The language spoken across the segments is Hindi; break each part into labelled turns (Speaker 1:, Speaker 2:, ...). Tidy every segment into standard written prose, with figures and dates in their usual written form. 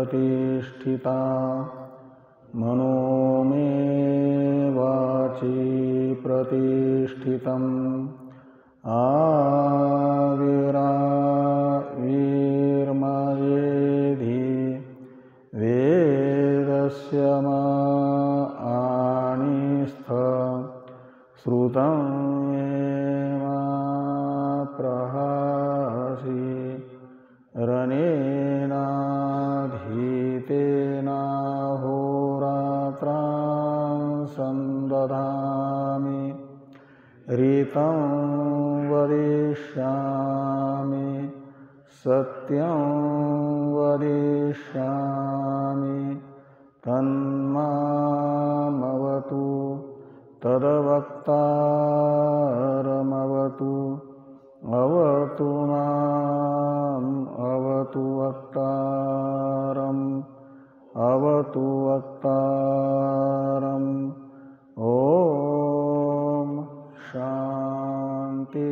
Speaker 1: प्रतिष्ठिता मनो मे वाचि प्रतिष्ठितम् आविर्मयेधि वेदस्य माणिस्थ श्रुतं मे मा प्रहसि रनेनाधीतेनाहोरात्रां सन्दधामि ऋतं वदिष्यामि सत्यं वदिष्यामि तन्मामवतु तद्वक्तारमवतु अवतु माम् अवतु वक्तारम् अवतु वक्तारम् ॐ शान्ति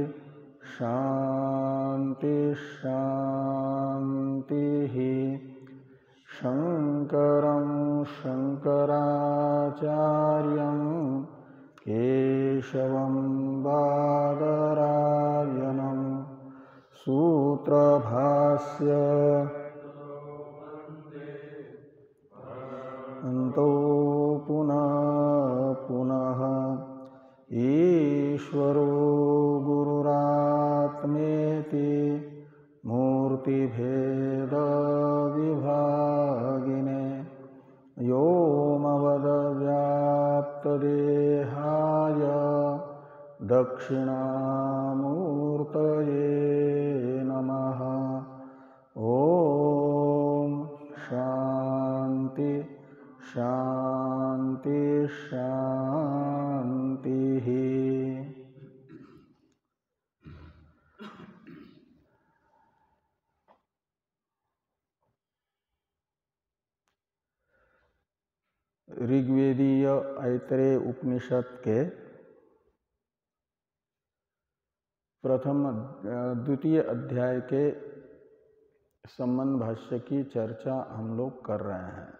Speaker 1: शान्ति शान्तिः। शङ्करं शङ्कराचार्यं केशवं बादरायणं सूत्रभास्य अन्तौ पुनः पुनः ईश्वरो गुरुरात्मेति मूर्तिभेदविभागिने व्योमवद्व्याप्तदेहाय दक्षिणामूर्तये नमः। ॐ शान्ति शान्ति शान्तिः। ऋग्वेदीय ऐतरेय उपनिषद के द्वितीय अध्याय के संबंध भाष्य की चर्चा हम लोग कर रहे हैं।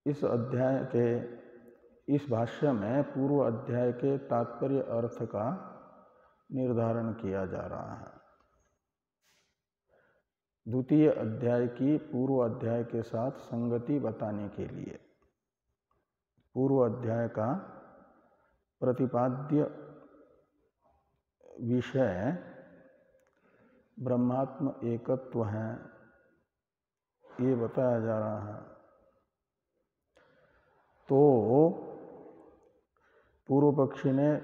Speaker 1: इस अध्याय के इस भाष्य में पूर्व अध्याय के तात्पर्य अर्थ का निर्धारण किया जा रहा है। द्वितीय अध्याय की पूर्व अध्याय के साथ संगति बताने के लिए पूर्व अध्याय का प्रतिपाद्य विषय ब्रह्मात्म एकत्व है, ये बताया जा रहा है। तो पूर्व पक्षी ने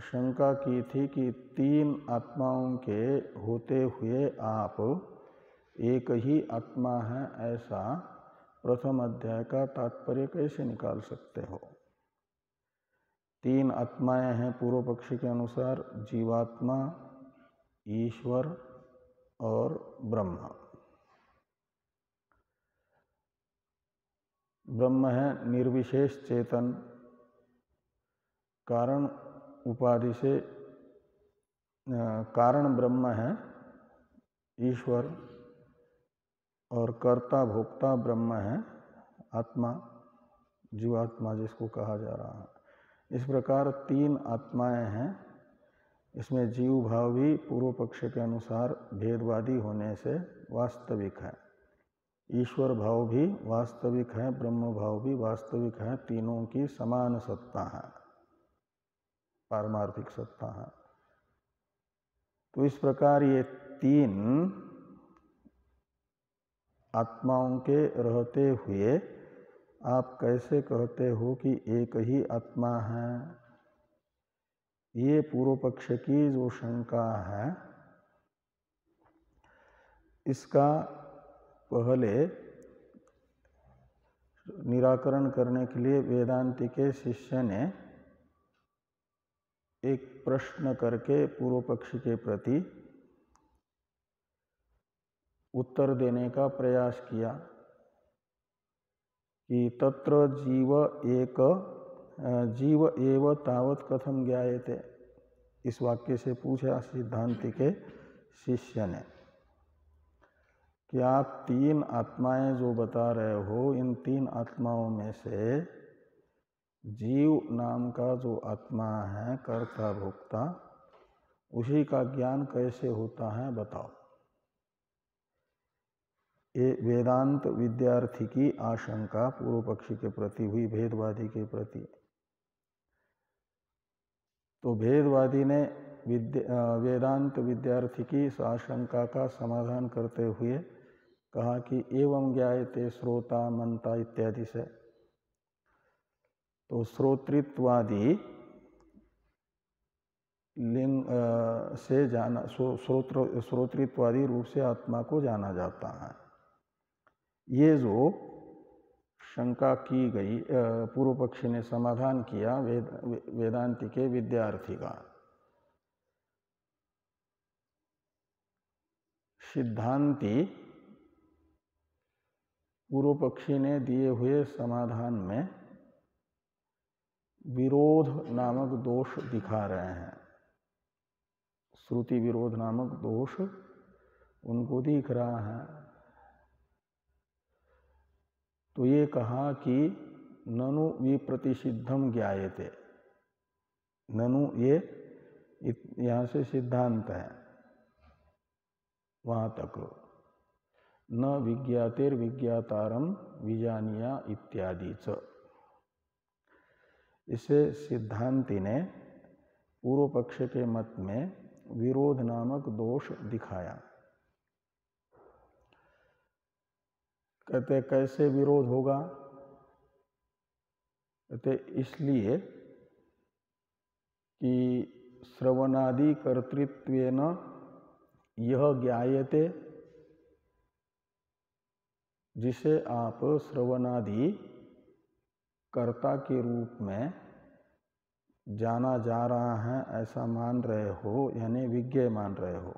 Speaker 1: शंका की थी कि तीन आत्माओं के होते हुए आप एक ही आत्मा है, ऐसा प्रथम अध्याय का तात्पर्य कैसे निकाल सकते हो। तीन आत्माएं हैं पूर्व पक्षी के अनुसार, जीवात्मा, ईश्वर और ब्रह्म। ब्रह्म है निर्विशेष चेतन, कारण उपाधि से कारण ब्रह्म है ईश्वर, और कर्ता भोक्ता ब्रह्म है आत्मा, जीवात्मा जिसको कहा जा रहा है। इस प्रकार तीन आत्माएं हैं। इसमें जीव भाव भी पूर्व पक्ष के अनुसार भेदवादी होने से वास्तविक है, ईश्वर भाव भी वास्तविक है, ब्रह्म भाव भी वास्तविक है। तीनों की समान सत्ता है, पारमार्थिक सत्ता है। तो इस प्रकार ये तीन आत्माओं के रहते हुए आप कैसे कहते हो कि एक ही आत्मा है। ये पूर्व पक्ष की जो शंका है, इसका पहले निराकरण करने के लिए वेदांति के शिष्य ने एक प्रश्न करके पूर्व पक्ष के प्रति उत्तर देने का प्रयास किया कि तत्र जीव एव तावत कथम ज्ञायते। इस वाक्य से पूछा सिद्धांति के शिष्य ने। कि आप तीन आत्माएं जो बता रहे हो, इन तीन आत्माओं में से जीव नाम का जो आत्मा है कर्ता भोक्ता, उसी का ज्ञान कैसे होता है बताओ। ये वेदांत विद्यार्थी की आशंका पूर्व पक्षी के प्रति हुई, भेदवादी के प्रति। तो भेदवादी ने वेदांत विद्यार्थी की इस आशंका का समाधान करते हुए कहा कि एवं ज्ञायते श्रोता मनता इत्यादि से। तो श्रोतृत्वादि लिंग से जाना, श्रोतृत्वादि रूप से आत्मा को जाना जाता है। ये जो शंका की गई, पूर्व पक्षी ने समाधान किया वेदांति के विद्यार्थी का। सिद्धांति पूर्व पक्षी ने दिए हुए समाधान में विरोध नामक दोष दिखा रहे हैं। श्रुति विरोध नामक दोष उनको दिख रहा है। तो ये कहा कि ननु विप्रतिषिद्धम ज्ञायते। ननु ये यहाँ से सिद्धांत है, वहाँ तक। न विज्ञातेर विज्ञातारम विजानिया इत्यादि च। इसे सिद्धांति ने पूर्व पक्ष के मत में विरोध नामक दोष दिखाया। कहते कैसे विरोध होगा? कहते इसलिए कि श्रवणादि कर्तृत्वेन यह ज्ञायते, जिसे आप श्रवणादि कर्ता के रूप में जाना जा रहा है ऐसा मान रहे हो, यानी विज्ञेय मान रहे हो,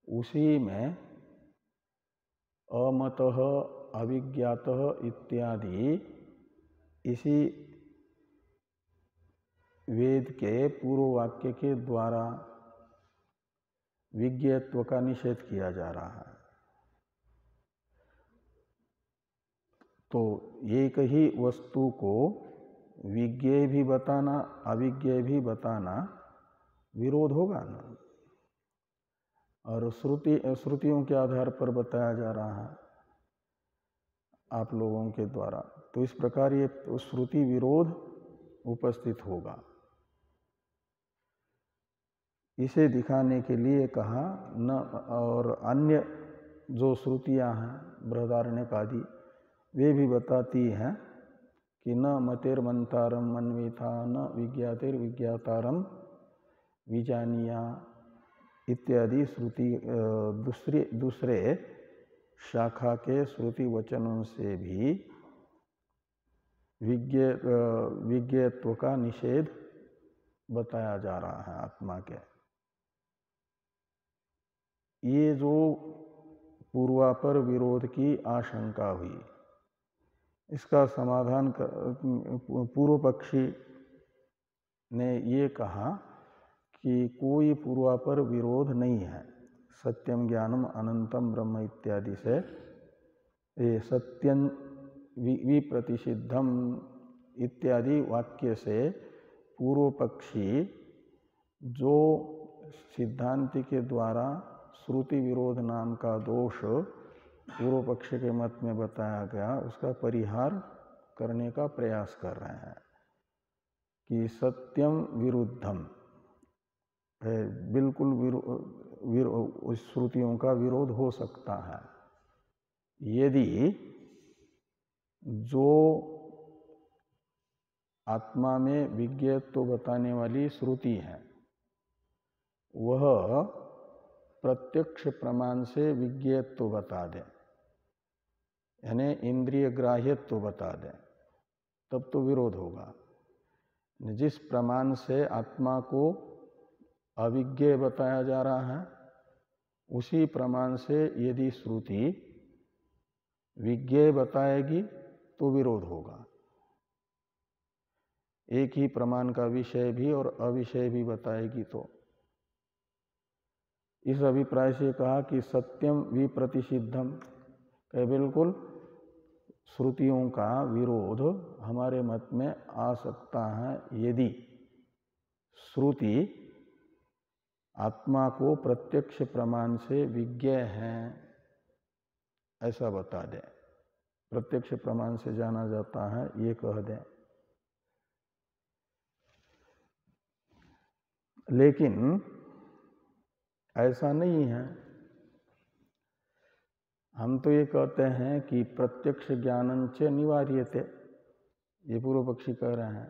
Speaker 1: उसी में अमतः अविज्ञातः इत्यादि इसी वेद के पूर्व वाक्य के द्वारा विज्ञेयत्व का निषेध किया जा रहा है। तो एक ही वस्तु को विज्ञेय भी बताना, अविज्ञेय भी बताना विरोध होगा ना। और श्रुतियों के आधार पर बताया जा रहा है आप लोगों के द्वारा। तो इस प्रकार ये श्रुति विरोध उपस्थित होगा। इसे दिखाने के लिए कहा न, और अन्य जो श्रुतियां हैं बृहदारण्यक आदि, वे भी बताती हैं कि न मतेर्मंतारम मन्वेता न विज्ञातेर विज्ञातारम विजानिया इत्यादि श्रुति दूसरे शाखा के श्रुति वचनों से भी विज्ञेयत्व का निषेध बताया जा रहा है आत्मा के। ये जो पूर्वापर विरोध की आशंका हुई, इसका समाधान पूर्व पक्षी ने ये कहा कि कोई पूर्वापर विरोध नहीं है। सत्यम ज्ञानम अनंतम ब्रह्म इत्यादि से ये सत्यं विप्रतिषिद्धम इत्यादि वाक्य से पूर्व पक्षी जो सिद्धांति के द्वारा श्रुति विरोध नाम का दोष पूर्व पक्ष के मत में बताया गया, उसका परिहार करने का प्रयास कर रहे हैं कि सत्यम विरुद्धम है, बिल्कुल श्रुतियों का विरोध हो सकता है यदि जो आत्मा में विज्ञेयत्व बताने वाली श्रुति है वह प्रत्यक्ष प्रमाण से विज्ञेयत्व बता दे, यानी इंद्रिय ग्राह्यत्व बता दे, तब तो विरोध होगा। जिस प्रमाण से आत्मा को अविज्ञेय बताया जा रहा है, उसी प्रमाण से यदि श्रुति विज्ञेय बताएगी तो विरोध होगा। एक ही प्रमाण का विषय भी और अविषय भी बताएगी तो इस अभिप्राय से कहा कि सत्यम विप्रतिषिद्धम, बिल्कुल श्रुतियों का विरोध हमारे मत में आ सकता है यदि श्रुति आत्मा को प्रत्यक्ष प्रमाण से विज्ञ है ऐसा बता दे, प्रत्यक्ष प्रमाण से जाना जाता है ये कह दे। लेकिन ऐसा नहीं है। हम तो ये कहते हैं कि प्रत्यक्ष ज्ञानं च निवार्यते, ये पूर्व पक्षी कह रहे हैं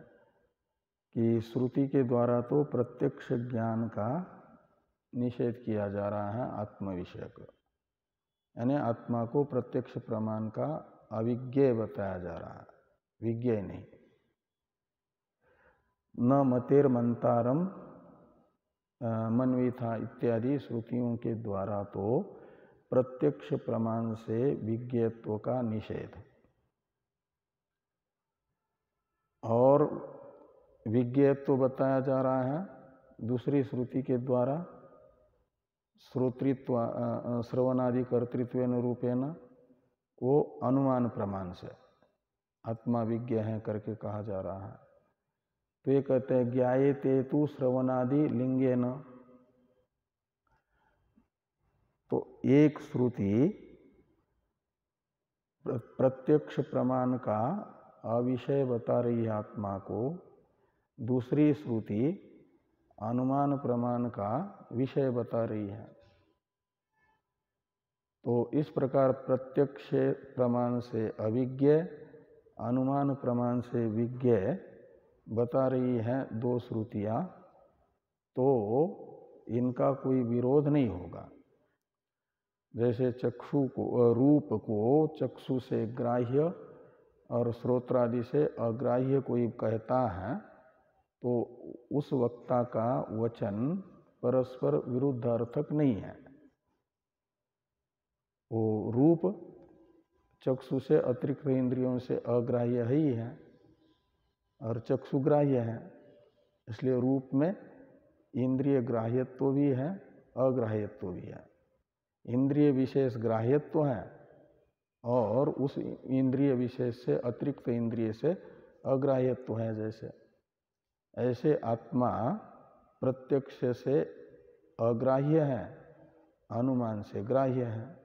Speaker 1: कि श्रुति के द्वारा तो प्रत्यक्ष ज्ञान का निषेध किया जा रहा है आत्म विषयक, यानी आत्मा को प्रत्यक्ष प्रमाण का अविज्ञेय बताया जा रहा है, विज्ञेय नहीं। न मतेर मंतारम मन्विथा इत्यादि श्रुतियों के द्वारा तो प्रत्यक्ष प्रमाण से विज्ञेयत्व का निषेध, और विज्ञेयत्व बताया जा रहा है दूसरी श्रुति के द्वारा श्रोतृत्व श्रवणादि कर्तृत्वेन रूपेण, वो अनुमान प्रमाण से आत्मा विज्ञ है करके कहा जा रहा है। तो ये कहते हैं ज्ञायते तु श्रवणादि लिंगेन, तो एक श्रुति प्रत्यक्ष प्रमाण का अविषय बता रही है आत्मा को, दूसरी श्रुति अनुमान प्रमाण का विषय बता रही है। तो इस प्रकार प्रत्यक्ष प्रमाण से अविज्ञ, अनुमान प्रमाण से विज्ञ बता रही हैं दो श्रुतियां, तो इनका कोई विरोध नहीं होगा। जैसे चक्षु को, रूप को चक्षु से ग्राह्य और श्रोत्रादि से अग्राह्य कोई कहता है, तो उस वक्ता का वचन परस्पर विरुद्ध अर्थक नहीं है। वो रूप चक्षु से अतिरिक्त इंद्रियों से अग्राह्य ही है और चक्षु ग्राह्य है, इसलिए रूप में इंद्रिय ग्राह्यत्व भी है, अग्राह्यत्व भी है। इंद्रिय विशेष ग्राह्यत्व है और उस इंद्रिय विशेष से अतिरिक्त इंद्रिय से अग्राह्यत्व है। जैसे ऐसे आत्मा प्रत्यक्ष से अग्राह्य है, अनुमान से ग्राह्य है।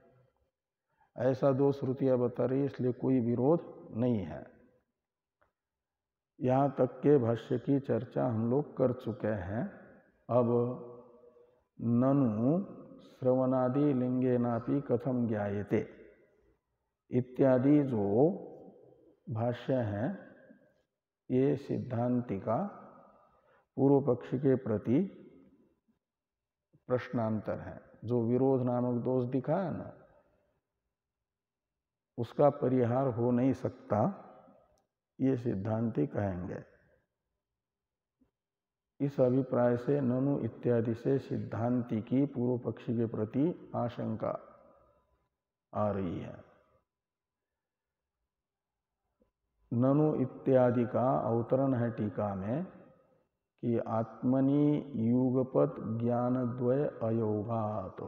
Speaker 1: ऐसा दो श्रुतियां बता रही, इसलिए कोई विरोध नहीं है। यहाँ तक के भाष्य की चर्चा हम लोग कर चुके हैं। अब ननु श्रवणादि लिंगेनापि कथम ज्ञायते इत्यादि जो भाष्य हैं, ये सिद्धांति का पूर्व पक्षी के प्रति प्रश्नांतर है। जो विरोध नामक दोष दिखा है ना, उसका परिहार हो नहीं सकता, ये सिद्धांति कहेंगे। इस अभिप्राय से ननु इत्यादि से सिद्धांति की पूर्व पक्षी के प्रति आशंका आ रही है। ननु इत्यादि का अवतरण है टीका में कि आत्मनि युगपत ज्ञानद्वय अयोगात्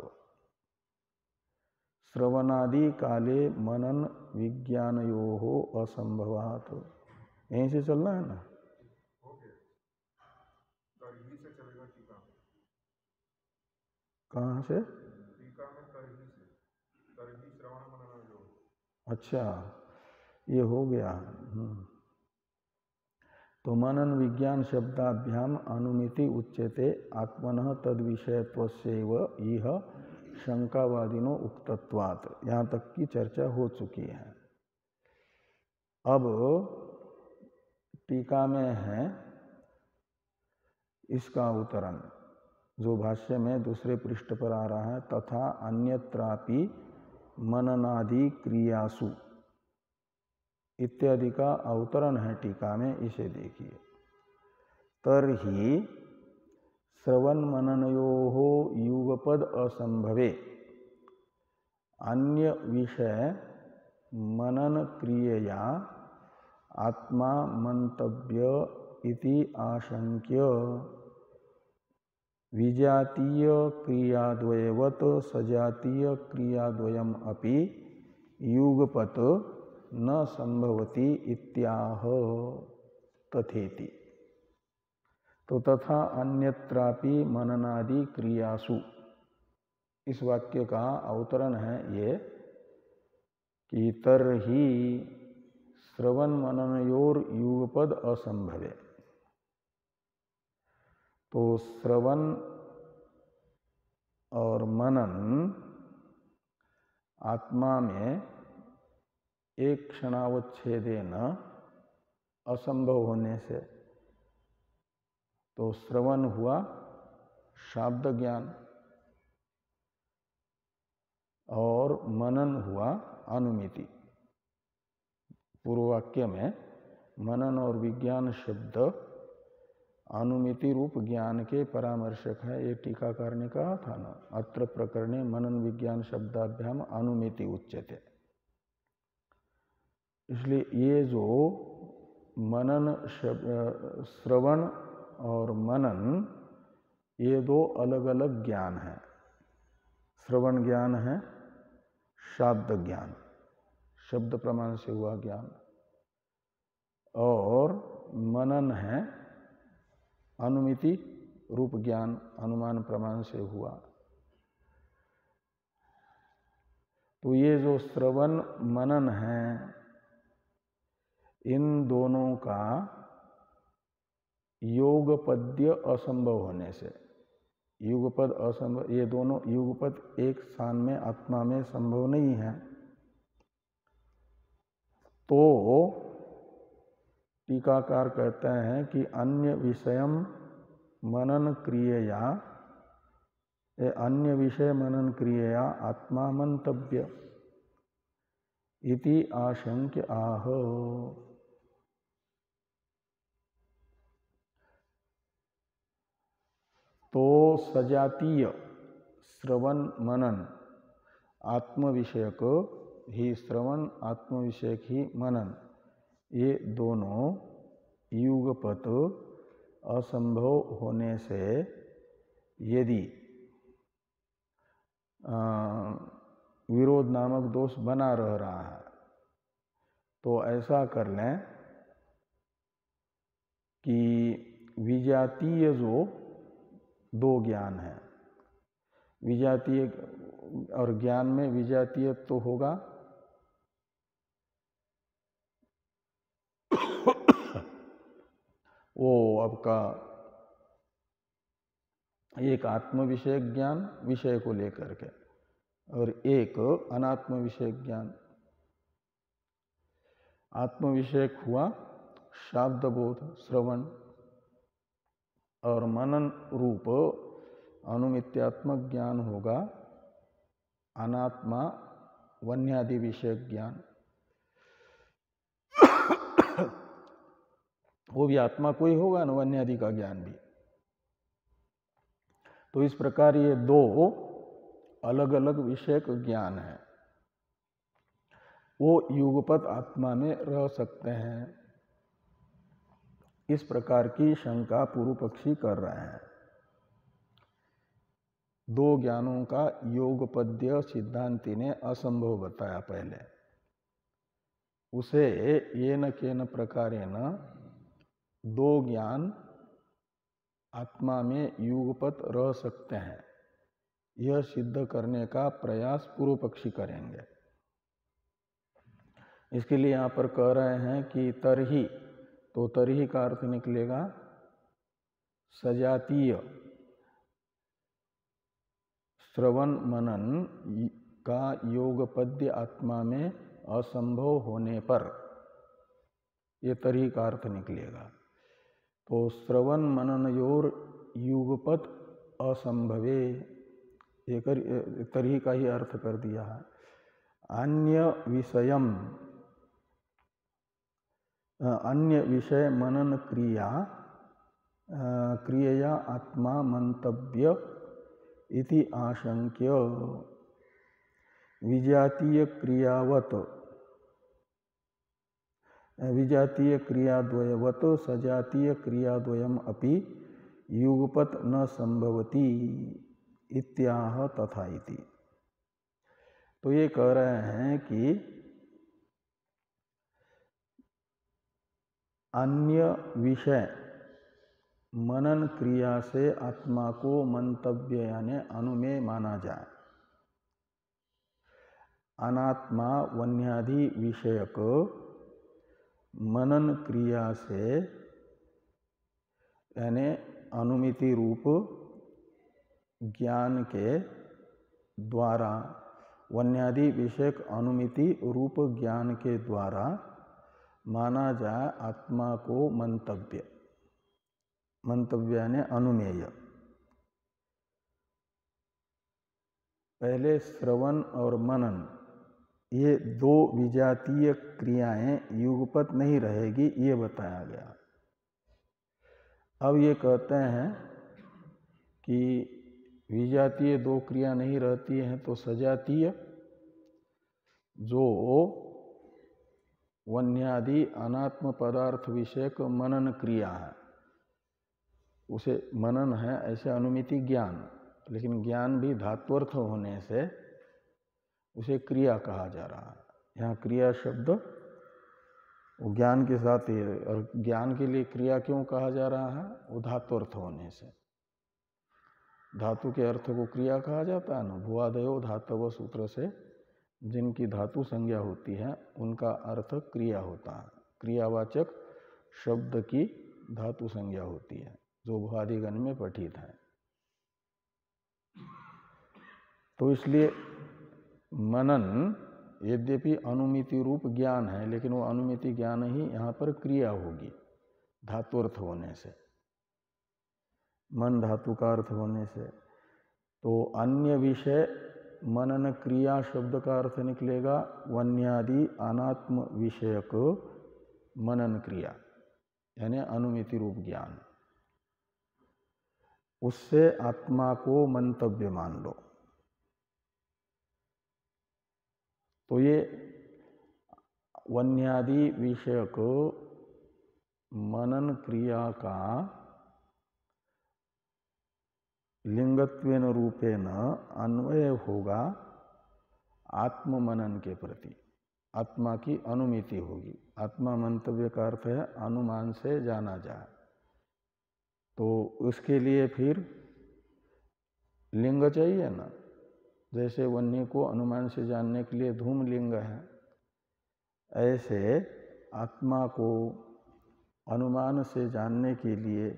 Speaker 1: श्रवणादि काले मनन विज्ञानयोः असंभवात्। यहीं से चलना है ना? कहाँ से? अच्छा, ये हो गया। तो मनन विज्ञान शब्दाभ्याम अनुमिति उच्यते आत्मनः तद विषयत्वस्यैव इह शंकावादिनो उक्तत्वात्। यहाँ तक की चर्चा हो चुकी है। अब टीका में है इसका अवतरण, जो भाष्य में दूसरे पृष्ठ पर आ रहा है। तथा अन्यत्रापि मननादि क्रियासु इत्यादि का अवतरण है टीका में, इसे देखिए। तरहि श्रवण मननयोः युगपद असंभवे अन्य विषय मनन क्रियया आत्मा मंतव्य इति आशंक्य। विजातीय क्रियाद्वयवत सजातीय क्रियाद्वयम अपि युगपत न संभवति इत्याह तथेति। तो तथा अन्यत्रापि मननादि क्रियासु, इस वाक्य का अवतरण है ये कि तरहि श्रवण मननयोर युगपद असंभवे। तो श्रवण और मनन आत्मा में एक क्षणावच्छेदेन असंभव होने से, तो श्रवण हुआ शाब्द ज्ञान और मनन हुआ अनुमिति। पूर्व वाक्य में मनन और विज्ञान शब्द अनुमिति रूप ज्ञान के परामर्शक है, ये टीकाकार ने कहा था ना, अत्र प्रकरणे मनन विज्ञान शब्दाभ्याम अनुमिति उच्यते। इसलिए ये जो मनन श्रवण और मनन, ये दो अलग अलग ज्ञान हैं। श्रवण ज्ञान है शाब्द ज्ञान, शब्द प्रमाण से हुआ ज्ञान, और मनन है अनुमिति रूप ज्ञान, अनुमान प्रमाण से हुआ। तो ये जो श्रवण मनन है, इन दोनों का योगपद्य असंभव होने से, युगपद असंभव, ये दोनों युगपद एक स्थान में आत्मा में संभव नहीं है। तो टीकाकार कहते हैं कि अन्य विषयम मनन क्रियया, अन्य विषय मनन क्रियया आत्मा मंतव्य इति आशंक्य आह। तो सजातीय श्रवण मनन आत्म विषयक ही श्रवण, आत्म विषयक ही मनन, ये दोनों युगपत असंभव होने से यदि विरोध नामक दोष बना रह रहा है, तो ऐसा कर लें कि विजातीय जो दो ज्ञान है, विजातीय और ज्ञान में विजातीय तो होगा, वो आपका एक आत्म विषयक ज्ञान विषय को लेकर के, और एक अनात्म विषयक ज्ञान। आत्म विषयक हुआ शाब्द बोध श्रवण, और मनन रूप अनुमित्यात्मक ज्ञान होगा अनात्मा वन्यादि विषयक ज्ञान। वो भी आत्मा को ही होगा ना, वन्यादि का ज्ञान भी। तो इस प्रकार ये दो अलग अलग विषयक ज्ञान है, वो युगपत आत्मा में रह सकते हैं। इस प्रकार की शंका पूर्व पक्षी कर रहे हैं। दो ज्ञानों का योगपद्य सिद्धांति ने असंभव बताया पहले, उसे येन केन प्रकारेण दो ज्ञान आत्मा में युगपत रह सकते हैं, यह सिद्ध करने का प्रयास पूर्व पक्षी करेंगे। इसके लिए यहाँ पर कह रहे हैं कि तरही, तो तरही का अर्थ निकलेगा सजातीय श्रवण मनन का योगपद्य आत्मा में असंभव होने पर, ये तरही का अर्थ निकलेगा। तो श्रवण मननयोर युगपत असंभवे, ये तरही का ही अर्थ कर दिया है। अन्य विषयम, अन्य विषय मनन क्रियया आत्मा मंतव्य इति आशंक्य विजातीय क्रियावत, विजातीय क्रियाद्वयवत सजातीय क्रियाद्वयम अपि युगपत न संभवती इत्याह तथा इति। तो ये कह रहे हैं कि अन्य विषय मनन क्रिया से आत्मा को मंतव्य यानी अनुमेय माना जाए। अनात्मा वन्यादि विषयक मनन क्रिया से यानी अनुमिति रूप ज्ञान के द्वारा, वन्यादि विषयक अनुमिति रूप ज्ञान के द्वारा माना जाए आत्मा को मंतव्य। मंतव्य यानी अनुमेय। पहले श्रवण और मनन ये दो विजातीय क्रियाएं युगपत नहीं रहेगी, ये बताया गया। अब ये कहते हैं कि विजातीय दो क्रिया नहीं रहती हैं तो सजातीय, जो वन्यादि अनात्म पदार्थ विषयक मनन क्रिया है, उसे मनन है ऐसे अनुमिति ज्ञान, लेकिन ज्ञान भी धात्वर्थ होने से उसे क्रिया कहा जा रहा है। यहाँ क्रिया शब्द वो ज्ञान के साथ ही, और ज्ञान के लिए क्रिया क्यों कहा जा रहा है? वो धात्वर्थ होने से। धातु के अर्थ को क्रिया कहा जाता है ना। भुआदयो धातव सूत्र से जिनकी धातु संज्ञा होती है उनका अर्थ क्रिया होता है। क्रियावाचक शब्द की धातु संज्ञा होती है जो भुआदिगण में पठित है। तो इसलिए मनन यद्यपि अनुमिति रूप ज्ञान है, लेकिन वो अनुमिति ज्ञान ही यहाँ पर क्रिया होगी धातुअर्थ होने से, मन धातु का अर्थ होने से। तो अन्य विषय मनन क्रिया शब्द का अर्थ निकलेगा वन्यादि अनात्म विषयक मनन क्रिया यानी अनुमिति रूप ज्ञान। उससे आत्मा को मंतव्य मान लो। तो ये वन्यादि विषयक मनन क्रिया का लिंगत्वेन रूपेण अन्वय होगा आत्म मनन के प्रति। आत्मा की अनुमिति होगी। आत्मा मंतव्य का अर्थ है अनुमान से जाना जाए। तो उसके लिए फिर लिंग चाहिए ना। जैसे वन्य को अनुमान से जानने के लिए धूम लिंग है, ऐसे आत्मा को अनुमान से जानने के लिए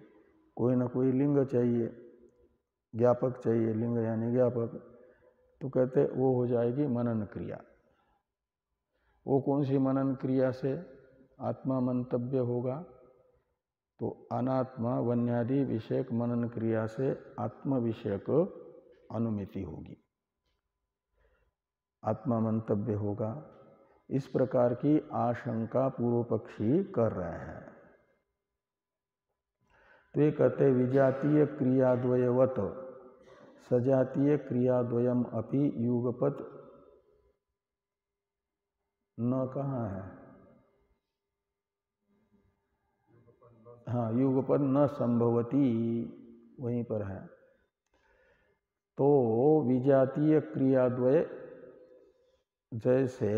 Speaker 1: कोई ना कोई लिंग चाहिए, ज्ञापक चाहिए। लिंग यानी ज्ञापक। तो कहते वो हो जाएगी मनन क्रिया। वो कौन सी मनन क्रिया से आत्मा मंतव्य होगा? तो अनात्मा वन्यादि विषयक मनन क्रिया से आत्म विषयक अनुमिति होगी, आत्मा मंतव्य होगा। इस प्रकार की आशंका पूर्व पक्षी कर रहे हैं। तो ये कहते विजातीय क्रियाद्वयवत सजातीय क्रियाद्वयम अपि युगपत न कहाँ है? हाँ, युगपत न संभवती वहीं पर है। तो विजातीय क्रियाद्वय जैसे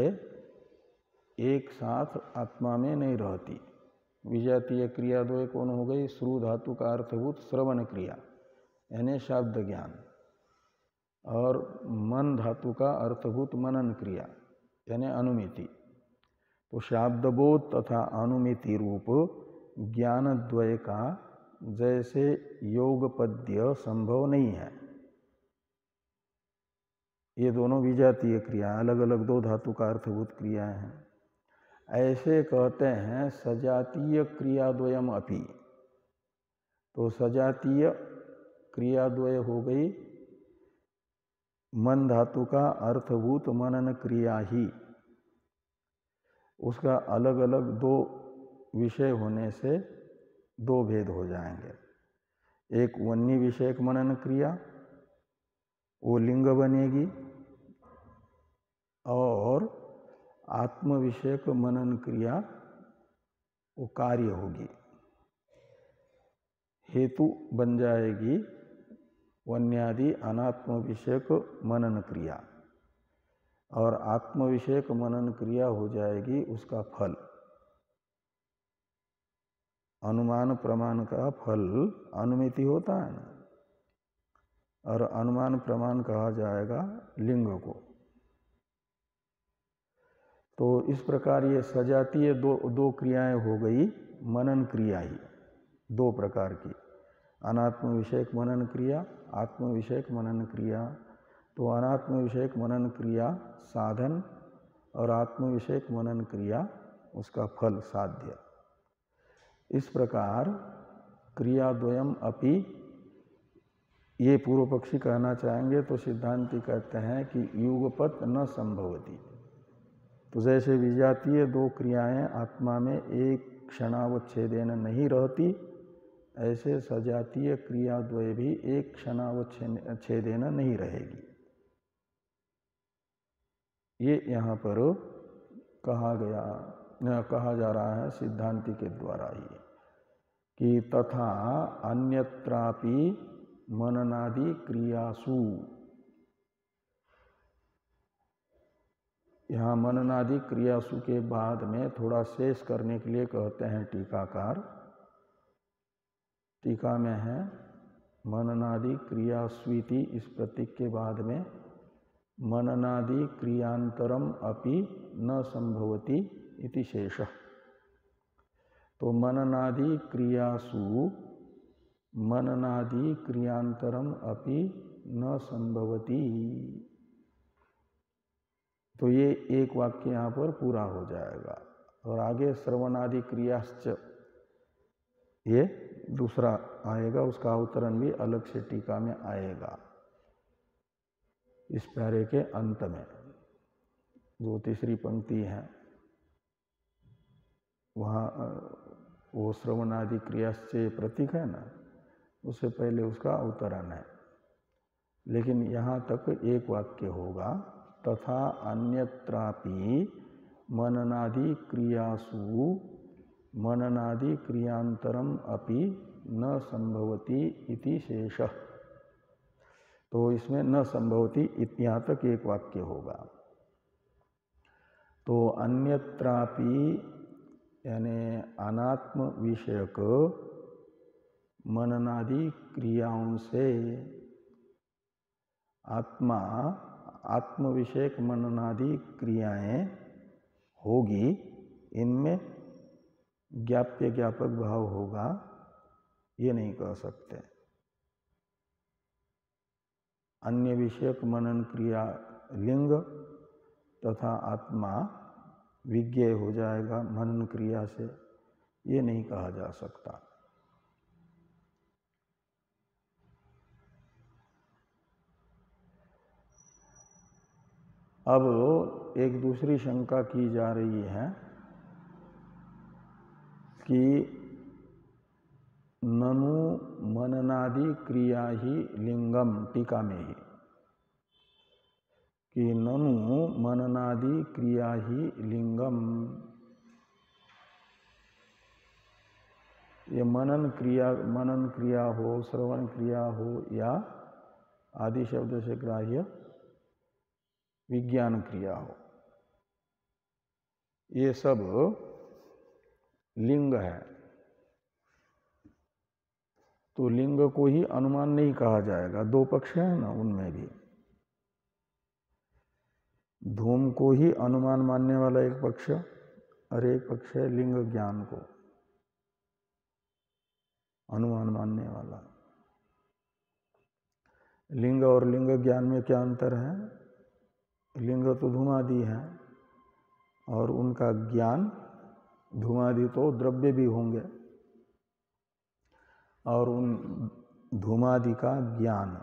Speaker 1: एक साथ आत्मा में नहीं रहती। विजातीय क्रियाद्वय कौन हो गई? श्रु धातु का अर्थभूत श्रवण क्रिया यानी शब्द ज्ञान, और मन धातु का अर्थभूत मनन क्रिया यानी अनुमिति। तो शाब्दबोध तथा अनुमिति रूप ज्ञानद्वय का जैसे योगपद्य संभव नहीं है। ये दोनों विजातीय क्रिया, अलग अलग दो धातु का अर्थभूत क्रियाएं हैं। ऐसे कहते हैं सजातीय क्रियाद्वयम अपि। तो सजातीय क्रियाद्वय हो गई मन धातु का अर्थभूत मनन क्रिया ही। उसका अलग अलग दो विषय होने से दो भेद हो जाएंगे। एक वन्य विषयक मनन क्रिया, वो लिंग बनेगी, और आत्म विषयक मनन क्रिया वो कार्य होगी। हेतु बन जाएगी वन्यादि अनात्म विषयक मनन क्रिया, और आत्म विषयक मनन क्रिया हो जाएगी उसका फल। अनुमान प्रमाण का फल अनुमिति होता है ना, और अनुमान प्रमाण कहा जाएगा लिंग को। तो इस प्रकार ये सजातीय दो क्रियाएं हो गई, मनन क्रिया ही दो प्रकार की, अनात्म विषयक मनन क्रिया, आत्म विषयक मनन क्रिया। तो अनात्म विषयक मनन क्रिया साधन और आत्म विषयक मनन क्रिया उसका फल साध्य। इस प्रकार क्रियाद्वयम् अपि, ये पूर्व पक्षी कहना चाहेंगे तो सिद्धांती कहते हैं कि युगपत न संभवती। तो जैसे विजातीय दो क्रियाएं आत्मा में एक क्षणावच्छेदेन नहीं रहती, ऐसे सजातीय क्रियाद्वय भी एक क्षणावच्छेदेन नहीं रहेगी। ये यहाँ पर कहा जा रहा है सिद्धांति के द्वारा ही कि तथा अन्यत्रापि मननादि क्रियासु, यहाँ मननादि क्रियासु के बाद में थोड़ा शेष करने के लिए कहते हैं टीकाकार। टीका में है मननादि क्रियास्वीति, इस प्रतीक के बाद में मननादि क्रियांतरम अपि न संभवति इति शेषः। तो मननादि क्रियासु मननादि क्रियांतरम अपि न संभवति, तो ये एक वाक्य यहाँ पर पूरा हो जाएगा। और आगे श्रवणादि क्रियाश्च, ये दूसरा आएगा, उसका अवतरण भी अलग से टीका में आएगा इस प्यारे के अंत में। जो तीसरी पंक्ति है वहाँ वो श्रवणादि क्रियाश्च प्रतीक है ना, उससे पहले उसका अवतरण है। लेकिन यहाँ तक एक वाक्य होगा, तथा अन्यत्रापि मननादि क्रियासु मननादि क्रियांतरम अपि न संभवति इति शेषः। तो इसमें न संभवति यहाँ तक एक वाक्य होगा। तो अन्यत्रापि यानी अनात्म विषयक मननादि क्रियाओं से आत्म विषयक मननादि क्रियाएं होगी, इनमें ज्ञाप्य ज्ञापक भाव होगा, ये नहीं कह सकते। अन्य विषयक मनन क्रिया लिंग तथा आत्मा विज्ञेय हो जाएगा मनन क्रिया से, ये नहीं कहा जा सकता। अब एक दूसरी शंका की जा रही है कि ननु मननादि क्रिया ही लिंगम, टीका में ही कि ननु मननादि क्रिया ही लिंगम। ये मनन क्रिया हो, श्रवण क्रिया हो या आदि शब्द से ग्राह्य विज्ञान क्रिया हो, ये सब लिंग है। तो लिंग को ही अनुमान नहीं कहा जाएगा, दो पक्ष हैं ना उनमें भी। धूम को ही अनुमान मानने वाला एक पक्ष, और एक पक्ष है लिंग ज्ञान को अनुमान मानने वाला। लिंग और लिंग ज्ञान में क्या अंतर है? लिंग तो धूमादि है और उनका ज्ञान, धूमादि तो द्रव्य भी होंगे और उन धूमादि का ज्ञान,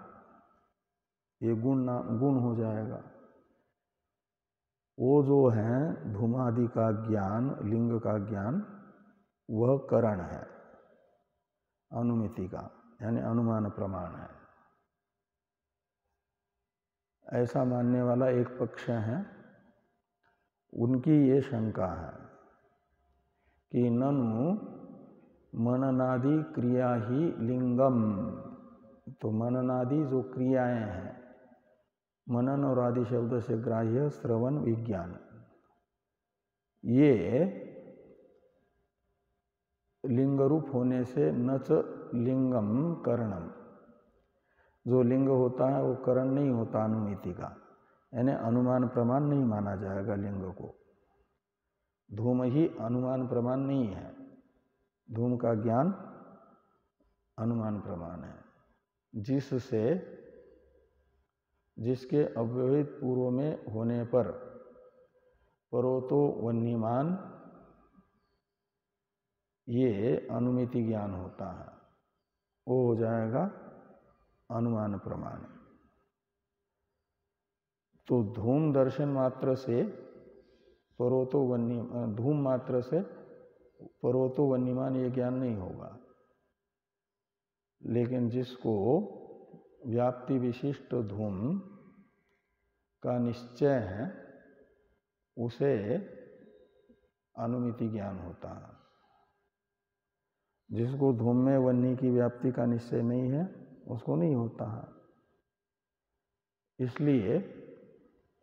Speaker 1: ये गुण हो जाएगा। वो जो है धूमादि का ज्ञान, लिंग का ज्ञान, वह करण है अनुमिति का, यानी अनुमान प्रमाण है। ऐसा मानने वाला एक पक्ष है, उनकी ये शंका है कि ननु मननादि क्रिया ही लिंगम। तो मननादि जो क्रियाएं हैं, मनन और आदि शब्द से ग्राह्य श्रवण विज्ञान, ये लिंग रूप होने से नच लिंगम करणम, जो लिंग होता है वो करण नहीं होता अनुमिति का, यानी अनुमान प्रमाण नहीं माना जाएगा लिंग को। धूम ही अनुमान प्रमाण नहीं है, धूम का ज्ञान अनुमान प्रमाण है, जिससे जिसके अव्यवहित पूर्व में होने पर परोतो वन्यमान ये अनुमिति ज्ञान होता है, वो हो जाएगा अनुमान प्रमाण। तो धूम दर्शन मात्र से परोतो वन्य, धूम मात्र से परोतो वन्यमान ये ज्ञान नहीं होगा, लेकिन जिसको व्याप्ति विशिष्ट धूम का निश्चय है उसे अनुमिति ज्ञान होता है। जिसको धूम में वन्य की व्याप्ति का निश्चय नहीं है उसको नहीं होता है। इसलिए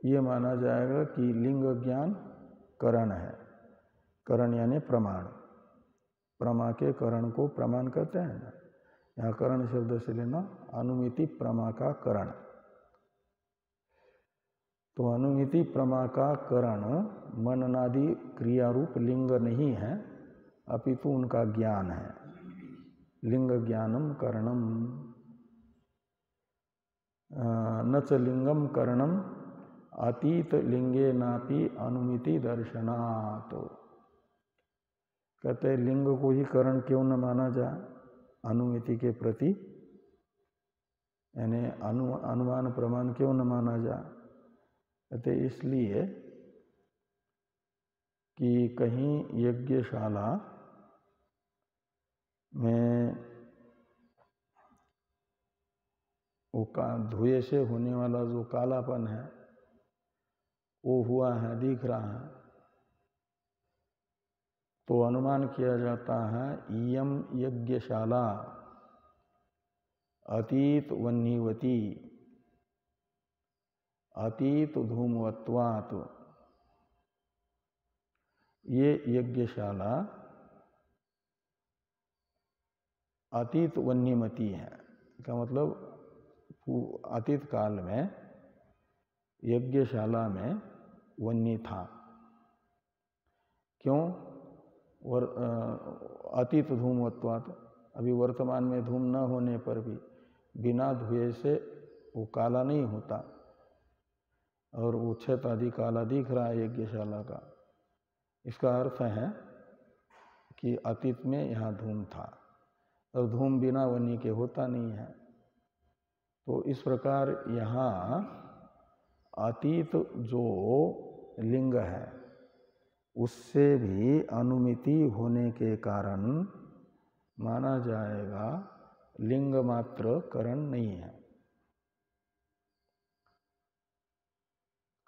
Speaker 1: ये माना जाएगा कि लिंग ज्ञान करण है। करण यानी प्रमाण, प्रमा के करण को प्रमाण कहते हैं ना, यहाँ करण शब्द से लेना अनुमिति प्रमा का करण। तो अनुमिति प्रमा का करण मननादि क्रिया रूप लिंग नहीं है, अपितु उनका ज्ञान है। लिंग ज्ञानम करणम न च लिंगम करणम अतीत लिंगे नापि अनुमिति दर्शनात्। कहते लिंग को ही करण क्यों न माना जाए अनुमिति के प्रति, यानी अनुमान प्रमाण क्यों न माना जाए। कहते इसलिए कि कहीं यज्ञशाला में वो धुएं से होने वाला जो कालापन है वो हुआ है, दिख रहा है, तो अनुमान किया जाता है इयम यज्ञशाला अतीत वन्यवती अतीत धूमवत्वात्। ये यज्ञशाला अतीत वन्यमती है, का मतलब अतीत काल में यज्ञशाला में वन्य था। क्यों? अतीत धूमवत्वात्, अभी वर्तमान में धूम न होने पर भी बिना धुएं से वो काला नहीं होता, और वो छत आदि काला दिख रहा है यज्ञशाला का। इसका अर्थ है कि अतीत में यहाँ धूम था, और धूम बिना वन्य के होता नहीं है। तो इस प्रकार यहाँ अतीत जो लिंग है उससे भी अनुमिति होने के कारण माना जाएगा लिंग मात्र करण नहीं है।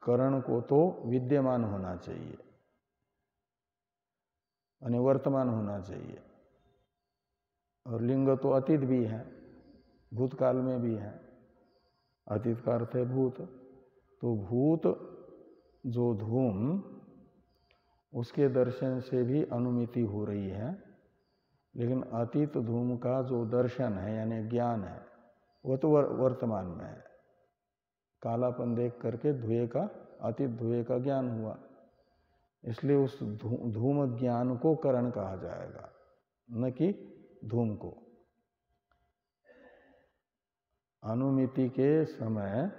Speaker 1: करण को तो विद्यमान होना चाहिए, यानी वर्तमान होना चाहिए, और लिंग तो अतीत भी है, भूतकाल में भी है। अतीत का अर्थ है भूत, तो भूत जो धूम उसके दर्शन से भी अनुमिति हो रही है, लेकिन अतीत धूम का जो दर्शन है यानी ज्ञान है वो तो वर्तमान में है। कालापन देख करके धुएं का, अतीत धुएं का ज्ञान हुआ, इसलिए उस धूम ज्ञान को करण कहा जाएगा, न कि धूम को। अनुमिति के समय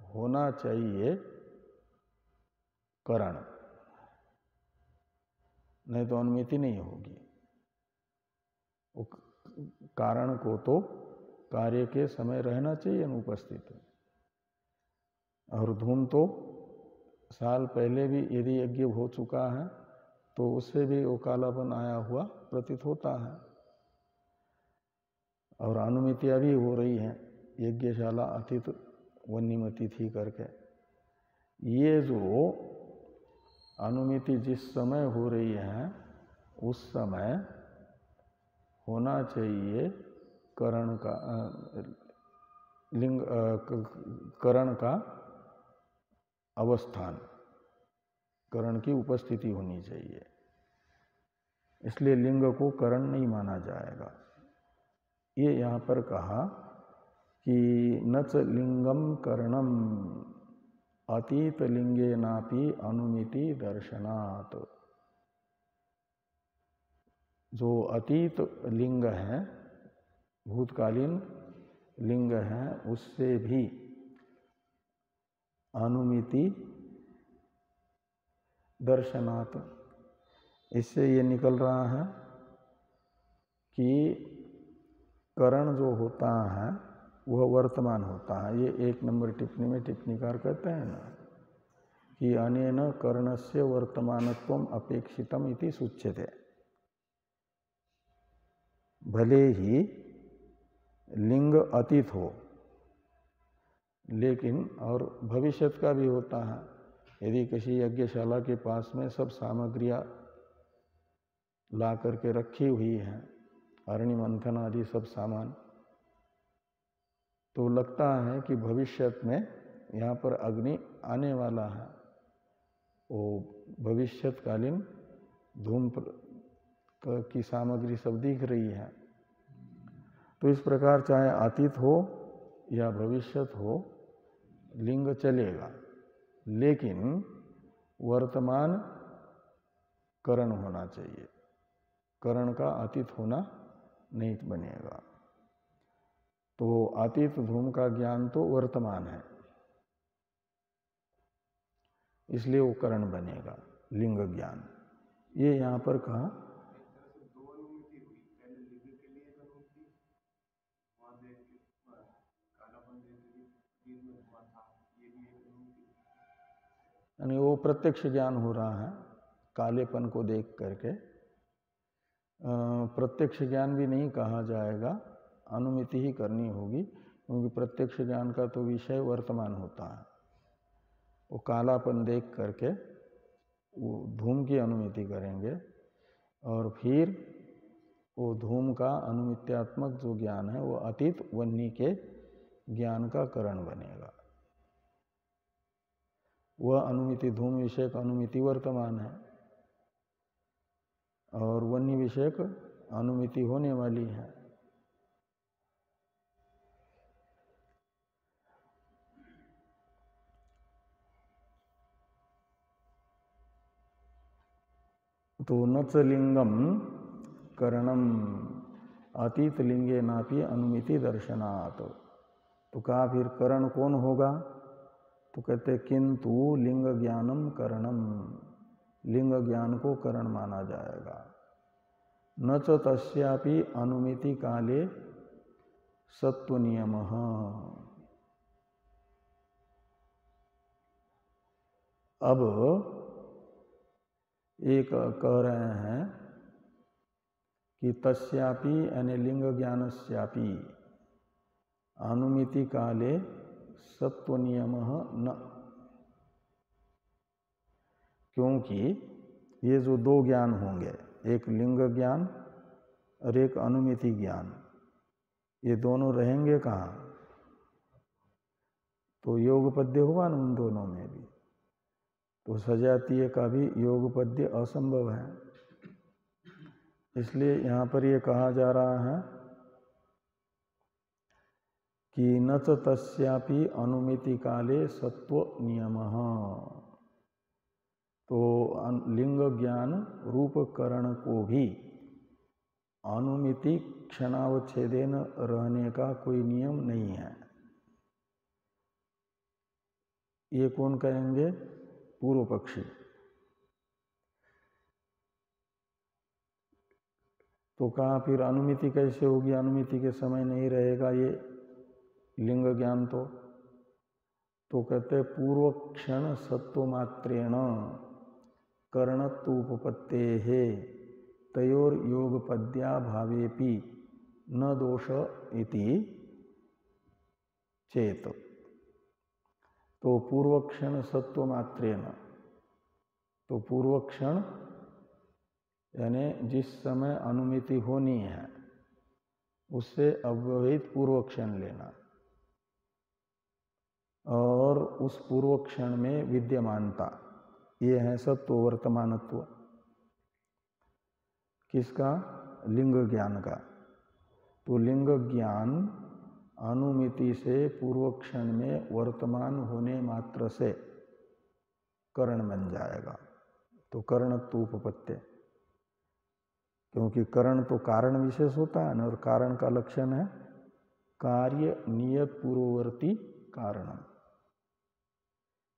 Speaker 1: होना चाहिए करण, नहीं तो अनुमिति नहीं होगी। कारण को तो कार्य के समय रहना चाहिए उपस्थित, और धूम तो साल पहले भी यदि यज्ञ हो चुका है तो उससे भी वो कालापन आया हुआ प्रतीत होता है, और अनुमितियां भी हो रही हैं, यज्ञशाला अतीत वन्यमती थी करके। ये जो अनुमिति जिस समय हो रही है उस समय होना चाहिए करण का लिंग करण का अवस्थान, करण की उपस्थिति होनी चाहिए, इसलिए लिंग को करण नहीं माना जाएगा। ये यहाँ पर कहा कि न च लिंगम करणम अतीत लिंगे नापि अनुमिति दर्शनात्। जो अतीत लिंग है, भूतकालीन लिंग है, उससे भी अनुमिति दर्शनात्। इससे ये निकल रहा है कि करण जो होता है वह वर्तमान होता है। ये 1 नंबर टिप्पणी में टिप्पणीकार कहते हैं ना कि अनेन करणस्य वर्तमानत्वम अपेक्षितम इति सूच्यते। भले ही लिंग अतीत हो, लेकिन और भविष्यत का भी होता है। यदि किसी यज्ञशाला के पास में सब सामग्रियां ला करके रखी हुई हैं, अरणि मंथन आदि सब सामान, तो लगता है कि भविष्यत में यहाँ पर अग्नि आने वाला है, वो भविष्यतकालीन धूम की सामग्री सब दिख रही है। तो इस प्रकार चाहे अतीत हो या भविष्यत हो, लिंग चलेगा, लेकिन वर्तमान करण होना चाहिए, करण का अतीत होना नहीं बनेगा। तो अतीत धूम का ज्ञान तो वर्तमान है, इसलिए वो करण बनेगा, लिंग ज्ञान। ये यहाँ पर कहा यानी वो प्रत्यक्ष ज्ञान हो रहा है कालेपन को देख करके। प्रत्यक्ष ज्ञान भी नहीं कहा जाएगा, अनुमिति ही करनी होगी, क्योंकि प्रत्यक्ष ज्ञान का तो विषय वर्तमान होता है। वो कालापन देख करके वो धूम की अनुमिति करेंगे और फिर वो धूम का अनुमित्यात्मक जो ज्ञान है वो अतीत वन्नी के ज्ञान का करण बनेगा। वह अनुमिति धूम विषयक अनुमिति वर्तमान है और वन्य विषयक अनुमिति होने वाली है। तो न च लिंगम करणम अतीत लिंगे नापि अनुमिति दर्शनात्। तो कहा फिर करण कौन होगा? तो कहते किंतु लिंग ज्ञानम करणम, लिंग ज्ञान को करण माना जाएगा। न च तस्यापि अनुमिति काले सत्व नियमः। अब एक कह रहे हैं कि तस्यापि यानी लिंग ज्ञानस्यापि अनुमिति काले सत्व नियमः न, क्योंकि ये जो 2 ज्ञान होंगे, एक लिंग ज्ञान और एक अनुमिति ज्ञान, ये दोनों रहेंगे कहाँ? तो योगपद्य होगा ना उन दोनों में भी, तो सजातीय का भी योगपद्य असंभव है। इसलिए यहाँ पर ये कहा जा रहा है कि न च तस्यापि अनुमिति काले सत्व नियमः। तो लिंग ज्ञान रूप करण को भी अनुमिति क्षणावच्छेदेन रहने का कोई नियम नहीं है। ये कौन कहेंगे? पूर्व पक्षी। तो कहा फिर अनुमिति कैसे होगी? अनुमिति के समय नहीं रहेगा ये लिंग ज्ञान। तो कहते पूर्व क्षण सत्वमात्रेण करणत्वोपपत्तेः तयोर योगपद्या भावेपि न दोष इति चेत। तो पूर्वक्षण सत्वमात्रेण, तो पूर्वक्षण यानी जिस समय अनुमिति होनी है उससे अव्यवहित पूर्व क्षण लेना और उस पूर्व क्षण में विद्यमानता, ये है सत्व वर्तमानत्व। किसका? लिंग ज्ञान का। तो लिंग ज्ञान अनुमिति से पूर्व क्षण में वर्तमान होने मात्र से करण बन जाएगा। तो करणत्व उपपत्ति, क्योंकि करण तो कारण विशेष होता है ना, और कारण का लक्षण है कार्य नियत पूर्ववर्ती कारण।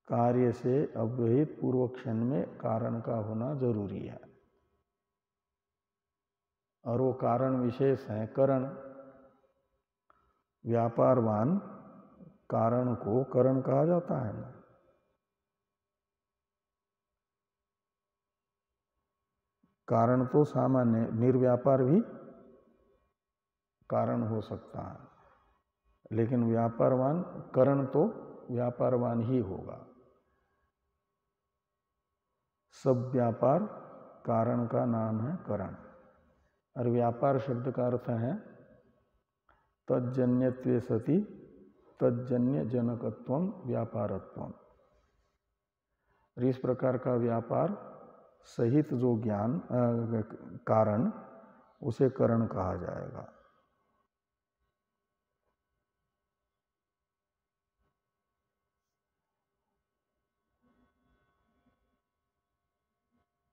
Speaker 1: कार्य से अव्यहित पूर्व क्षण में कारण का होना जरूरी है, और वो कारण विशेष है करण। व्यापारवान कारण को करण कहा जाता है ना। कारण तो सामान्य, निर्व्यापार भी कारण हो सकता है, लेकिन व्यापारवान करण तो व्यापारवान ही होगा। सब व्यापार कारण का नाम है करण। और व्यापार शब्द का अर्थ है तज्जन्यत्वे सति तज्जन्य जनकत्वम व्यापारत्वम। इस प्रकार का व्यापार सहित जो ज्ञान कारण, उसे करण कहा जाएगा।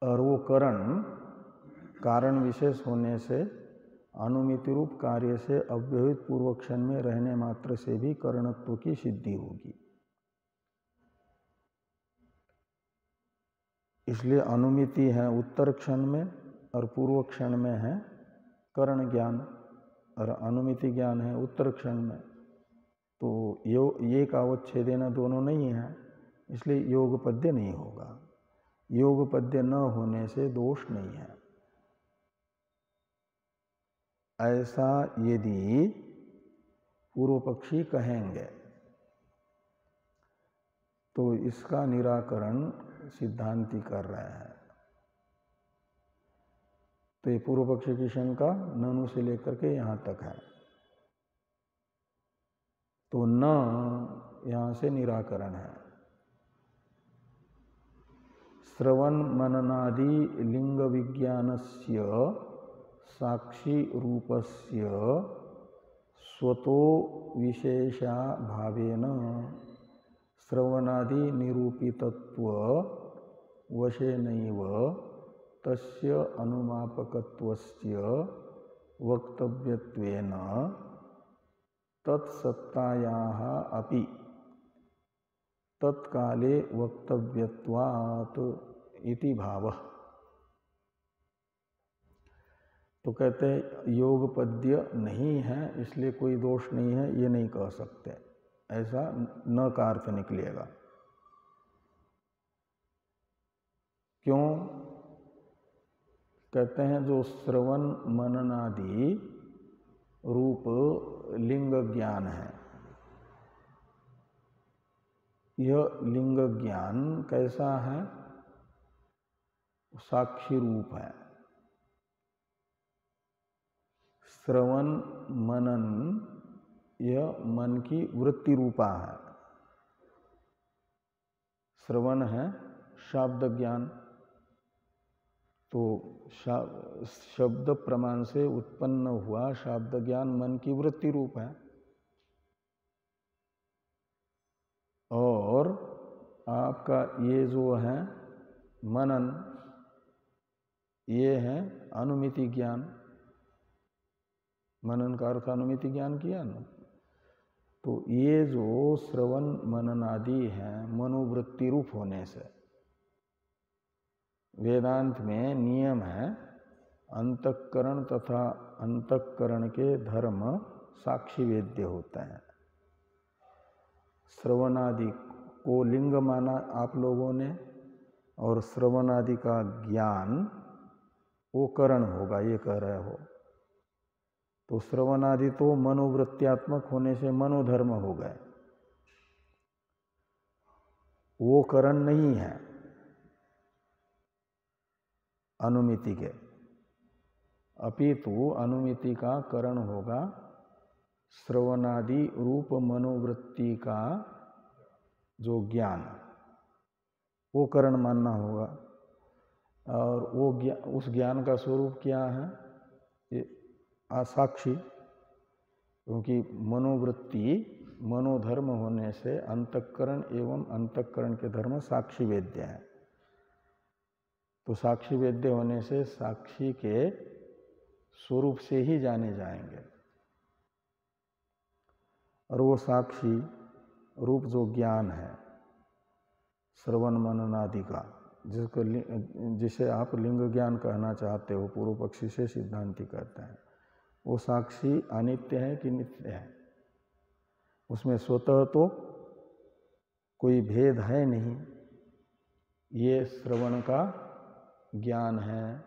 Speaker 1: और वो करण कारण विशेष होने से अनुमिति रूप कार्य से अव्यवहित पूर्व क्षण में रहने मात्र से भी करणत्व की सिद्धि होगी। इसलिए अनुमिति है उत्तर क्षण में और पूर्व क्षण में है करण ज्ञान, और अनुमिति ज्ञान है उत्तर क्षण में। तो ये कावच्छेदेन दोनों नहीं है, इसलिए योगपद्य नहीं होगा। योगपद्य न होने से दोष नहीं है। ऐसा यदि पूर्व पक्षी कहेंगे तो इसका निराकरण सिद्धांती कर रहे हैं। तो ये पूर्व पक्षी की शंका ननु से लेकर के यहां तक है। तो न यहां से निराकरण है। श्रवण मननादि लिंग विज्ञानस्य साक्षी रूपस्य स्वतो विशेषा भावेन श्रवणादि निरूपितत्व वशेनैव तस्य अनुमापकत्वस्य वक्तव्यत्वेन तत्सत्तायाः अपि तत्काले वक्तव्यत्वात् इति भावः। तो कहते हैं योगपद्य नहीं है इसलिए कोई दोष नहीं है, ये नहीं कह सकते, ऐसा न का अर्थ निकलेगा। क्यों? कहते हैं जो श्रवण मननादि रूप लिंग ज्ञान है, यह लिंग ज्ञान कैसा है? साक्षी रूप है। श्रवण मनन यह मन की वृत्ति रूपा है। श्रवण है शब्द ज्ञान, तो शब्द प्रमाण से उत्पन्न हुआ शब्द ज्ञान मन की वृत्ति रूप है। और आपका ये जो है मनन, ये है अनुमिति ज्ञान। मनन का अर्थ अनुमिति ज्ञान किया ना। तो ये जो श्रवण मनन आदि है मनोवृत्ति रूप होने से, वेदांत में नियम है अंतःकरण तथा अंतःकरण के धर्म साक्षी वेद्य होते हैं। श्रवणादि को लिंग माना आप लोगों ने, और श्रवणादि का ज्ञान वो करण होगा, ये कह रहे हो। तो श्रवणादि तो मनोवृत्त्यात्मक होने से मनोधर्म हो गए, वो करण नहीं है अनुमिति के। अपितु अनुमिति का करण होगा श्रवणादि रूप मनोवृत्ति का जो ज्ञान, वो करण मानना होगा। और वो उस ज्ञान का स्वरूप क्या है? ये असाक्षी, क्योंकि मनोवृत्ति मनोधर्म होने से अंतःकरण एवं अंतःकरण के धर्म साक्षी वेद्य हैं। तो साक्षी वेद्य होने से साक्षी के स्वरूप से ही जाने जाएंगे। और वो साक्षी रूप जो ज्ञान है श्रवण मननादि का, जिसे आप लिंग ज्ञान कहना चाहते हो, पूर्व पक्षी से सिद्धांती कहते हैं, वो साक्षी अनित्य है कि नित्य है? उसमें स्वतः तो कोई भेद है नहीं। ये श्रवण का ज्ञान है,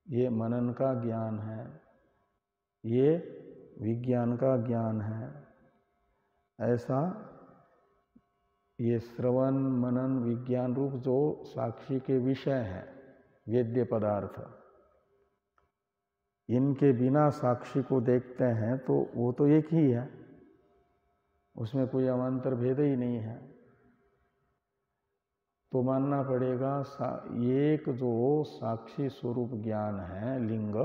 Speaker 1: ये मनन का ज्ञान है, ये विज्ञान का ज्ञान है। ऐसा ये श्रवण मनन विज्ञान रूप जो साक्षी के विषय हैं, वेद्य पदार्थ, इनके बिना साक्षी को देखते हैं तो वो तो एक ही है, उसमें कोई अवान्तर भेद ही नहीं है। तो मानना पड़ेगा एक जो साक्षी स्वरूप ज्ञान है लिंग,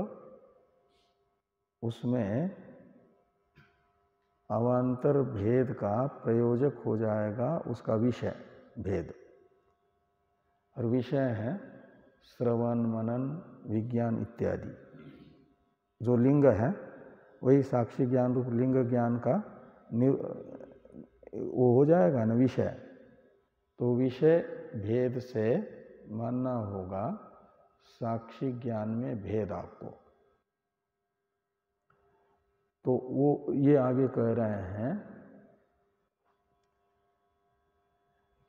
Speaker 1: उसमें अवान्तर भेद का प्रयोजक हो जाएगा उसका विषय भेद। और विषय है श्रवण मनन विज्ञान इत्यादि। जो लिंग है वही साक्षी ज्ञान रूप लिंग ज्ञान का वो हो जाएगा ना विषय। तो विषय भेद से मानना होगा साक्षी ज्ञान में भेद आपको। तो वो ये आगे कह रहे हैं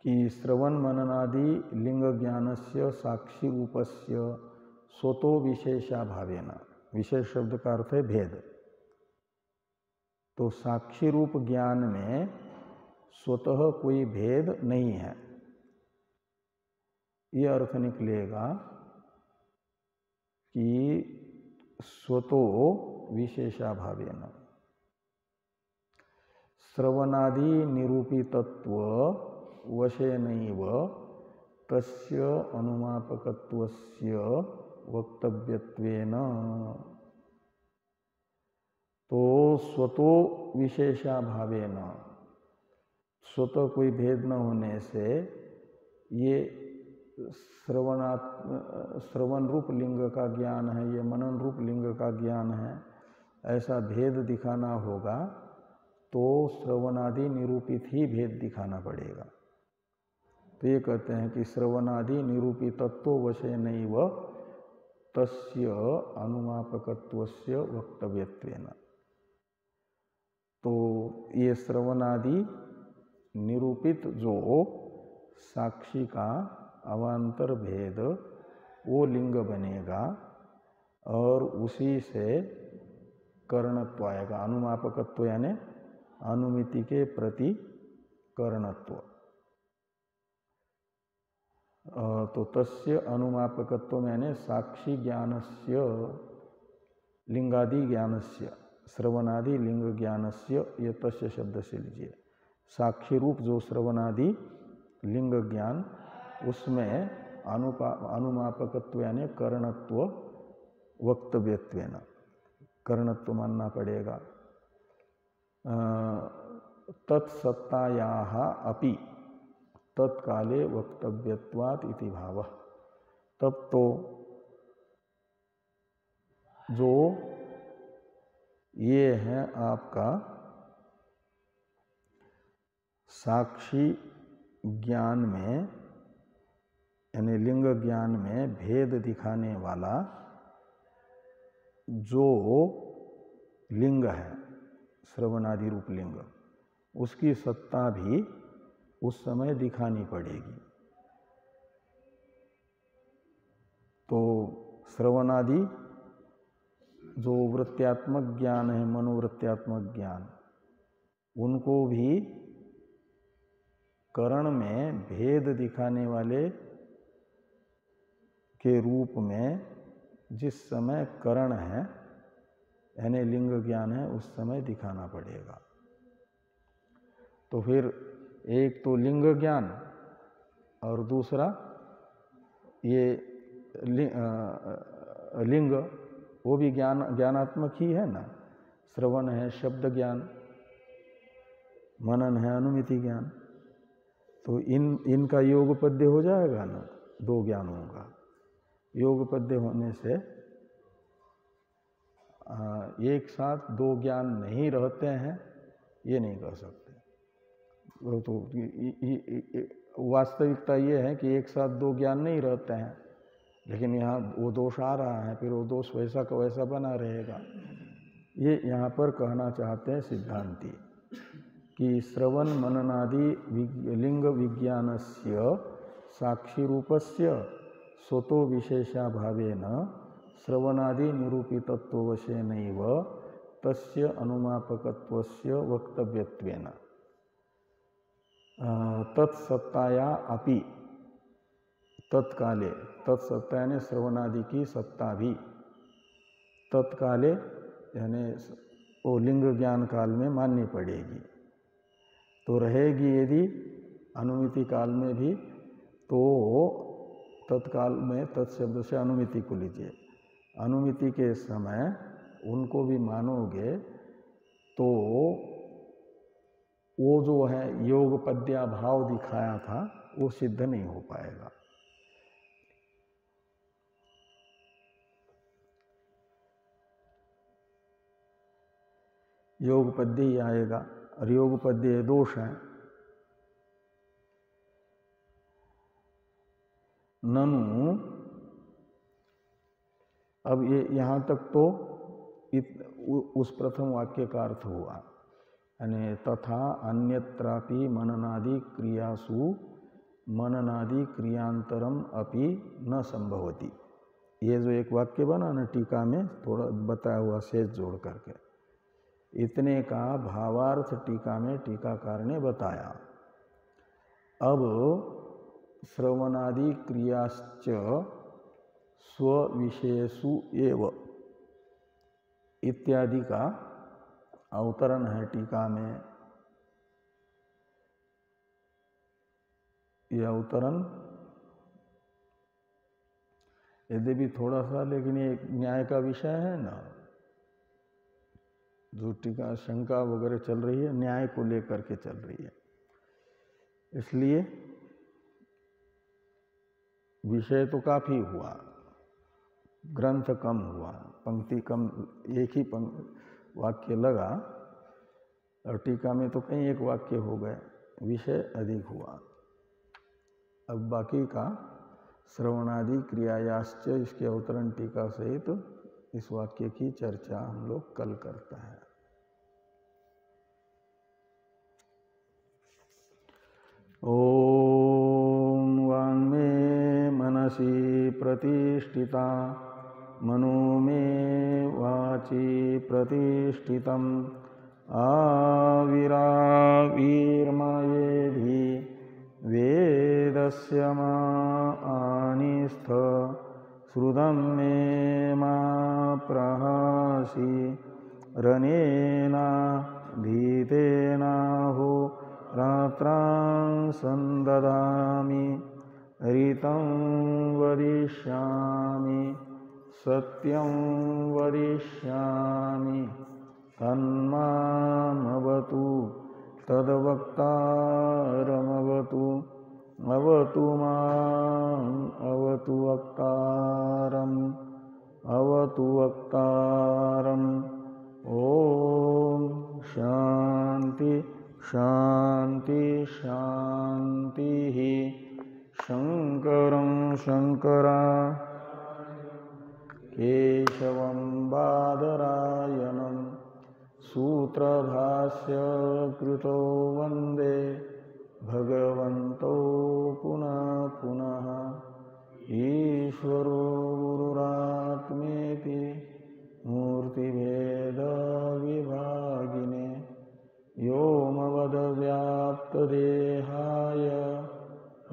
Speaker 1: कि श्रवण मननादि लिंग ज्ञानस्य साक्षी रूपस्य स्वतो विशेषाभावेन, विशेष शब्द का अर्थ है भेद। तो साक्षी रूप ज्ञान में स्वतः कोई भेद नहीं है, ये अर्थ निकलेगा कि स्वतो विशेषाभावेन श्रवणादि निरूपितत्व वशेनैव तस्य अनुमापकत्वस्य वक्तव्यत्वेन। तो स्वतो विशेषाभावेन, स्वतः कोई भेद न होने से ये श्रवण रूप लिंग का ज्ञान है, ये मनन रूप लिंग का ज्ञान है, ऐसा भेद दिखाना होगा तो श्रवणादि निरूपित ही भेद दिखाना पड़ेगा। तो ये कहते हैं कि श्रवणादि निरूपितत्व वशेनैव तस्य अनुमापकत्वस्य वक्तव्यत्वेन। तो ये श्रवणादि निरूपित जो साक्षी का अवान्तर भेद वो लिंग बनेगा और उसी से कर्णत्व आएगा। अनुमापकत्व यानी अनुमिति के प्रति कर्णत्व। तो तस्य अनुमापकत्व यानी साक्षी ज्ञानस्य लिंगादि ज्ञानस्य श्रवणादि लिंग ज्ञानस्य, ये तस्य शब्द से लीजिए। साक्षी रूप जो श्रवणादि लिंग ज्ञान, उसमें अनुमापकत्व यानी कर्णत्व वक्तव्यत्वेन, कर्णत्व मानना पड़ेगा। तत्सत्तायाः अपि तत्काले वक्तव्यत्वात् इति भावः। तब तो जो ये है आपका साक्षी ज्ञान में यानी लिंग ज्ञान में भेद दिखाने वाला जो लिंग है श्रवणादि रूप लिंग, उसकी सत्ता भी उस समय दिखानी पड़ेगी। तो श्रवणादि जो वृत्त्यात्मक ज्ञान है, मनोवृत्त्यात्मक ज्ञान, उनको भी करण में भेद दिखाने वाले के रूप में जिस समय करण है यानी लिंग ज्ञान है उस समय दिखाना पड़ेगा। तो फिर एक तो लिंग ज्ञान और दूसरा ये लिंग वो भी ज्ञानात्मक ही है ना। श्रवण है शब्द ज्ञान, मनन है अनुमिति ज्ञान। तो इनका योगपद्य हो जाएगा ना, दो ज्ञानों का योगपद्य होने से एक साथ दो ज्ञान नहीं रहते हैं ये नहीं कह सकते। तो वास्तविकता ये है कि एक साथ दो ज्ञान नहीं रहते हैं, लेकिन यहाँ वो दोष आ रहा है, फिर वो दोष वैसा का वैसा बना रहेगा। ये यहाँ पर कहना चाहते हैं सिद्धांती कि श्रवण मननादि लिंग विज्ञानस्य साक्षी रूपस्य स्वतो विशेषाभावेन श्रवणादि निरूपितत्ववशेनैव तस्य अनुमापकत्वस्य वक्तव्यत्वेन तत्सत्ताया अपि तत्काले, तत्सत्ता यानी श्रवणादि की सत्ता भी तत्काले यानी वो लिंग ज्ञान काल में माननी पड़ेगी। तो रहेगी यदि अनुमिति काल में भी, तो तत्काल में तत्शब्द से अनुमिति को लीजिए, अनुमिति के समय उनको भी मानोगे तो वो जो है योगपद्या भाव दिखाया था वो सिद्ध नहीं हो पाएगा। योगपद्य ही आएगा और योगपद्य दोष है। ननु, अब ये यहाँ तक तो उस प्रथम वाक्य का अर्थ हुआ, यानी तथा अन्यत्रापि मननादि क्रियासु मननादि क्रियांतरम अपि न संभवति। ये जो एक वाक्य बना ना टीका में थोड़ा बताया हुआ शेष जोड़ करके, इतने का भावार्थ टीका में टीकाकार ने बताया। अब श्रवणादि क्रियाश्च स्वविशेषु एव इत्यादि का अवतरण है टीका में। यह अवतरण यद्यपि थोड़ा सा, लेकिन ये न्याय का विषय है ना, जो टीका शंका वगैरह चल रही है न्याय को लेकर के चल रही है, इसलिए विषय तो काफी हुआ, ग्रंथ कम हुआ, पंक्ति कम, एक ही वाक्य लगा और टीका में तो कई एक वाक्य हो गए, विषय अधिक हुआ। अब बाकी का श्रवणादि क्रियायाश्च इसके अवतरण टीका सहित तो इस वाक्य की चर्चा हम लोग कल करते हैं। ओम वाङ्मे मनसि प्रतिष्ठिता मनो मे वाचि प्रतिष्ठितम् आविराविर्मयेधि वेदस्य मा आनिस्थ श्रुतं मे मा प्रहासि रनेना धीतेनाहो रात्रां संददामि ऋतं वदिष्यामि सत्यं वदिष्यामि तन्मामवतु तद्वक्तारमवतु अवतु माम् अवतु वक्तारम् अवतु वक्तारम्। ओम शांति शांति शांति। शंकरं शंकरा केशवं बादरायणं सूत्रभाष्य कृतो वंदे भगवन्तो पुनः पुनः। ईश्वरो गुरुरात्मेति मूर्तिभेद विभागिने व्योमवद्व्याप्तदेहाय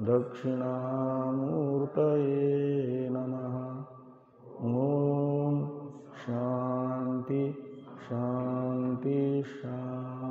Speaker 1: दक्षिणामूर्तये नमः। ओम शांति।